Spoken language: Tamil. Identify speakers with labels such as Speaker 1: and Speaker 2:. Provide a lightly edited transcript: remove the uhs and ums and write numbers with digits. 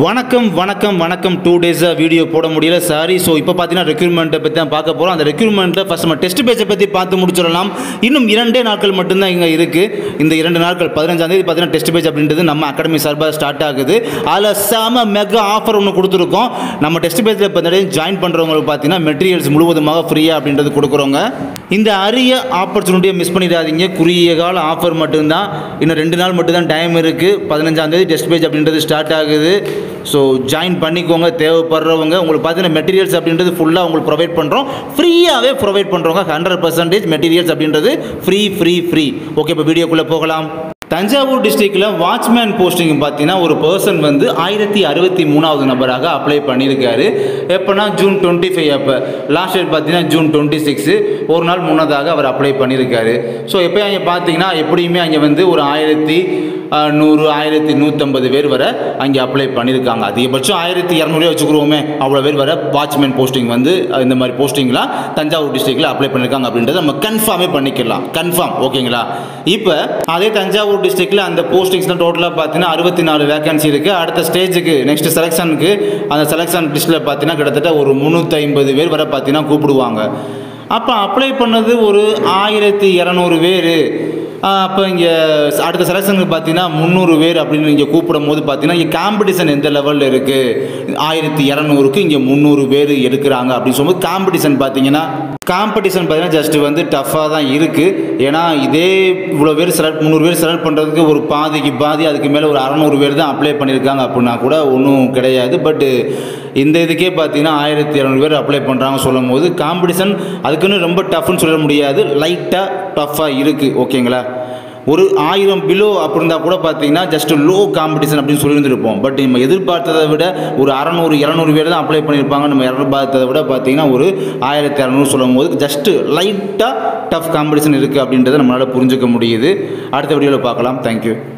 Speaker 1: வணக்கம் வணக்கம் வணக்கம் 2 டேஸாக வீடியோ போட முடியல சாரி. ஸோ இப்போ பார்த்தீங்கன்னா ரெக்ரூட்மெண்ட்டை பற்றி தான் பார்க்க போகிறோம். அந்த ரெக்ரூட்மெண்ட்டில் ஃபஸ்ட் நம்ம டெஸ்ட் பேஜை பற்றி பார்த்து முடிச்சிடலாம். இன்னும் 2 நாட்கள் மட்டும்தான் இங்கே இருக்குது. இந்த 2 நாட்கள் 15ஆம் தேதி பார்த்தீங்கன்னா டெஸ்ட் பேஜ் அப்படின்றது நம்ம அகாடமி சார்பாக ஸ்டார்ட் ஆகுது. அதில் செம மெகா ஆஃபர் ஒன்று கொடுத்துருக்கோம். நம்ம டெஸ்ட் பேஜில் இப்போ ஜாயின் பண்ணுறவங்களுக்கு பார்த்தீங்கன்னா மெட்டீரியல்ஸ் முழுவதுமாக ஃப்ரீயாக அப்படின்றது கொடுக்குறோங்க. இந்த அரிய ஆப்பர்ச்சுனிட்டியை மிஸ் பண்ணிடாதீங்க. குறுகிய கால ஆஃபர் மட்டும்தான். இன்னும் 2 நாள் மட்டும்தான் டைம் இருக்குது. 15ஆம் தேதி டெஸ்ட் பேஜ் அப்படின்றது ஸ்டார்ட் ஆகுது. ஸோ ஜாயின் பண்ணிக்கோங்க. தேவைப்படுறவங்க உங்களுக்கு பார்த்தீங்கன்னா மெட்டீரியல்ஸ் அப்படின்றது ஃபுல்லாக உங்களுக்கு ப்ரொவைட் பண்ணுறோம். ஃப்ரீயாகவே ப்ரொவைட் பண்ணுறோங்க. 100% மெட்டீரியல்ஸ் அப்படின்றது ஃப்ரீ. ஓகே, இப்போ வீடியோக்குள்ளே போகலாம். தஞ்சாவூர் டிஸ்ட்ரிக்டில் வாட்ச்மேன் போஸ்டிங் பார்த்தீங்கன்னா ஒரு பர்சன் 1063வது நபராக அப்ளை பண்ணியிருக்காரு. எப்போனா ஜூன் 25. அப்போ லாஸ்ட் டேட் பார்த்தீங்கன்னா ஜூன் 26. ஒரு நாள் முன்னதாக அவர் அப்ளை பண்ணியிருக்காரு. ஸோ எப்போ அங்கே பார்த்தீங்கன்னா எப்படியுமே அங்கே ஒரு 1100 1150 பேர் வர அங்கே அப்ளை பண்ணியிருக்காங்க. அதிகபட்சம் 1200 வச்சுக்கிறோமே, அவ்வளோ பேர் வர வாட்ச்மேன் போஸ்டிங் இந்த மாதிரி போஸ்டிங்லாம் தஞ்சாவூர் டிஸ்ட்ரிக்டில் அப்ளை பண்ணியிருக்காங்க அப்படின்றத நம்ம கன்ஃபார்மே பண்ணிக்கலாம். கன்ஃபார்ம், ஓகேங்களா? இப்போ அதே தஞ்சாவூர் டிஸ்ட்ரிக்டில் அந்த போஸ்டிங்ஸ்லாம் டோட்டலாக பார்த்தீங்கன்னா 64 வேகன்சி இருக்குது. அடுத்த ஸ்டேஜுக்கு நெக்ஸ்ட் செலெக்ஷனுக்கு அந்த செலெக்ஷன் லிஸ்ட்டில் பார்த்தீங்கன்னா கிட்டத்தட்ட ஒரு 350 பேர் வர பார்த்தீங்கன்னா கூப்பிடுவாங்க. அப்போ அப்ளை பண்ணது ஒரு 1200 பேர். அப்போ இங்கே அடுத்த செலெக்ஷனுக்கு பார்த்தீங்கன்னா 300 பேர் அப்படின்னு இங்கே கூப்பிடும் போது பார்த்தீங்கன்னா இங்கே காம்படிஷன் எந்த லெவலில் இருக்குது? 1200க்கு இங்கே 300 பேர் எடுக்கிறாங்க அப்படின்னு சொல்லும்போது காம்படிஷன் பார்த்தீங்கன்னா ஜஸ்ட் டஃப்பாக தான் இருக்குது. ஏன்னா இதே இவ்வளோ பேர் 300 பேர் செலக்ட் பண்ணுறதுக்கு ஒரு பாதி அதுக்கு மேலே ஒரு 600 பேர் தான் அப்ளை பண்ணியிருக்காங்க அப்படின்னா கூட ஒன்றும் கிடையாது. பட்டு இந்த இதுக்கே பார்த்தீங்கன்னா 1200 பேர் அப்ளை பண்ணுறாங்க சொல்லும் போது காம்படிஷன் அதுக்குன்னு ரொம்ப டஃப்னு சொல்ல முடியாது. லைட்டாக டஃப்பாக இருக்குது, ஓகேங்களா? ஒரு 1000 பிலோ அப்படி இருந்தால் கூட பார்த்தீங்கன்னா ஜஸ்ட் லோ காம்படிஷன் அப்படின்னு சொல்லியிருந்துருப்போம். பட் நம்ம எதிர்பார்த்ததை விட ஒரு 600-200 பேர் தான் அப்ளை பண்ணியிருப்பாங்க. நம்ம எதிர்பார்த்ததை விட பார்த்தீங்கன்னா ஒரு 1200 சொல்லும் போது ஜஸ்ட் லைட்டாக டஃப் காம்படிஷன் இருக்குது அப்படின்றத நம்மளால் புரிஞ்சுக்க முடியுது. அடுத்த வீடியோவில் பார்க்கலாம். தேங்க்யூ.